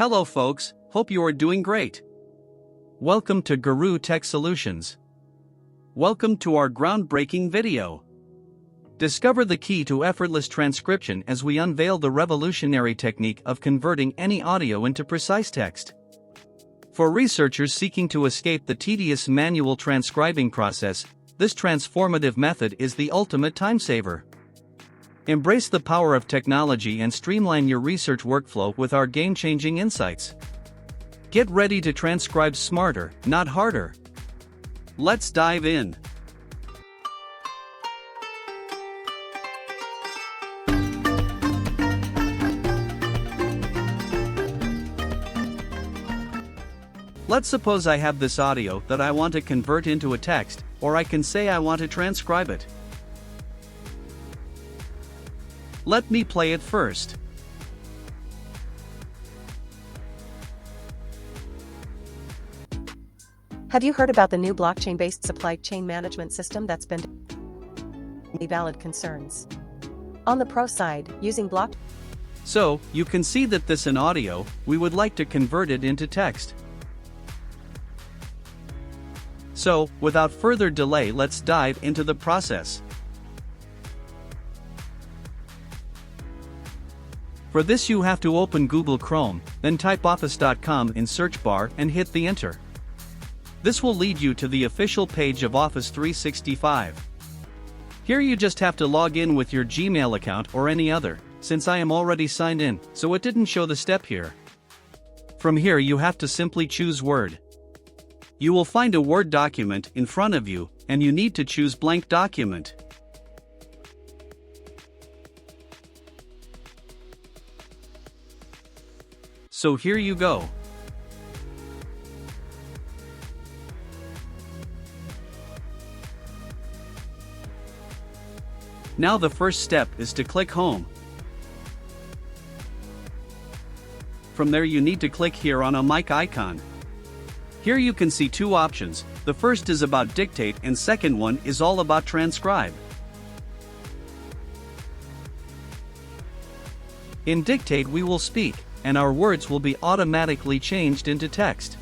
Hello folks, hope you are doing great. Welcome to Guru Tech Solutions. Welcome to our groundbreaking video. Discover the key to effortless transcription as we unveil the revolutionary technique of converting any audio into precise text. For researchers seeking to escape the tedious manual transcribing process, this transformative method is the ultimate time saver. Embrace the power of technology and streamline your research workflow with our game-changing insights. Get ready to transcribe smarter, not harder. Let's dive in. Let's suppose I have this audio that I want to convert into a text, or I can say I want to transcribe it. Let me play it first. Have you heard about the new blockchain-based supply chain management system that's been valid concerns? On the pro side, using blockchain. So, you can see that this in audio, we would like to convert it into text. So, without further delay, let's dive into the process. For this you have to open Google Chrome, then type office.com in search bar and hit the enter. This will lead you to the official page of Office 365. Here you just have to log in with your Gmail account or any other, since I am already signed in, so it didn't show the step here. From here you have to simply choose Word. You will find a Word document in front of you, and you need to choose blank document. So here you go. Now the first step is to click Home. From there you need to click here on a mic icon. Here you can see two options. The first is about dictate and second one is all about transcribe. In dictate we will speak, and our words will be automatically changed into text.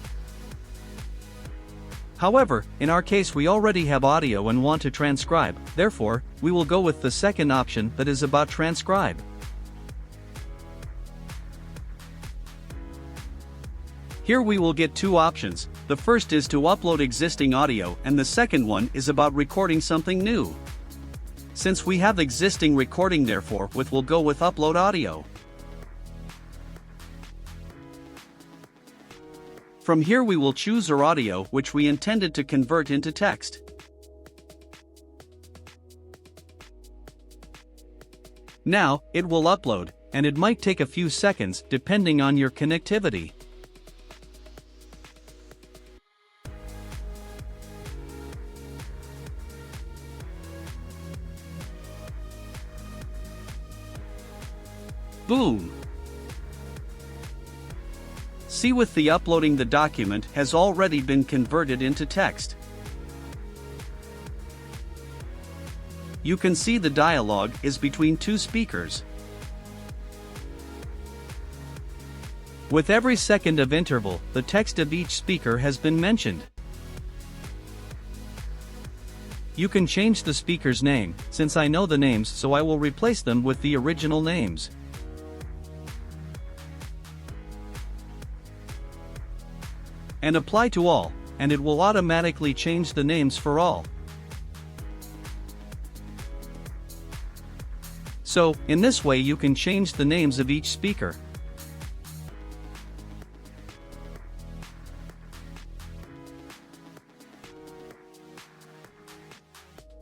However, in our case we already have audio and want to transcribe, therefore, we will go with the second option that is about transcribe. Here we will get two options. The first is to upload existing audio and the second one is about recording something new. Since we have existing recording, therefore we'll go with upload audio. From here we will choose our audio which we intended to convert into text. Now, it will upload, and it might take a few seconds depending on your connectivity. Boom! See, with the uploading the document has already been converted into text. You can see the dialogue is between two speakers. With every second of interval, the text of each speaker has been mentioned. You can change the speaker's name, since I know the names, so I will replace them with the original names. And apply to all, and it will automatically change the names for all. So, in this way you can change the names of each speaker.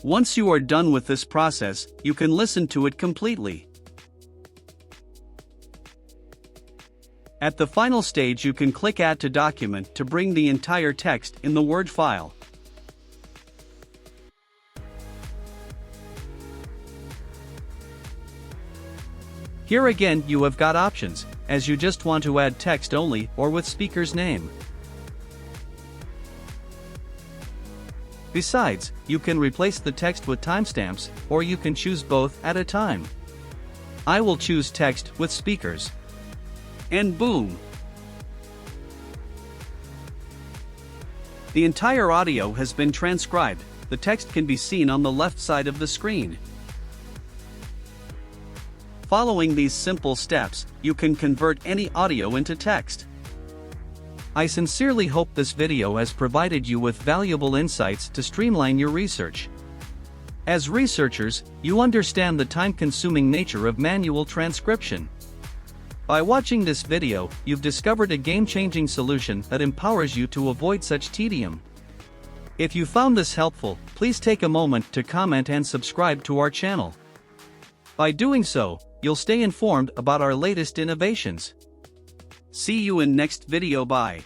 Once you are done with this process, you can listen to it completely. At the final stage you can click Add to Document to bring the entire text in the Word file. Here again you have got options, as you just want to add text only or with speaker's name. Besides, you can replace the text with timestamps, or you can choose both at a time. I will choose text with speakers. And boom! The entire audio has been transcribed. The text can be seen on the left side of the screen. Following these simple steps, you can convert any audio into text. I sincerely hope this video has provided you with valuable insights to streamline your research. As researchers, you understand the time-consuming nature of manual transcription. By watching this video, you've discovered a game-changing solution that empowers you to avoid such tedium. If you found this helpful, please take a moment to comment and subscribe to our channel. By doing so, you'll stay informed about our latest innovations. See you in next video. Bye.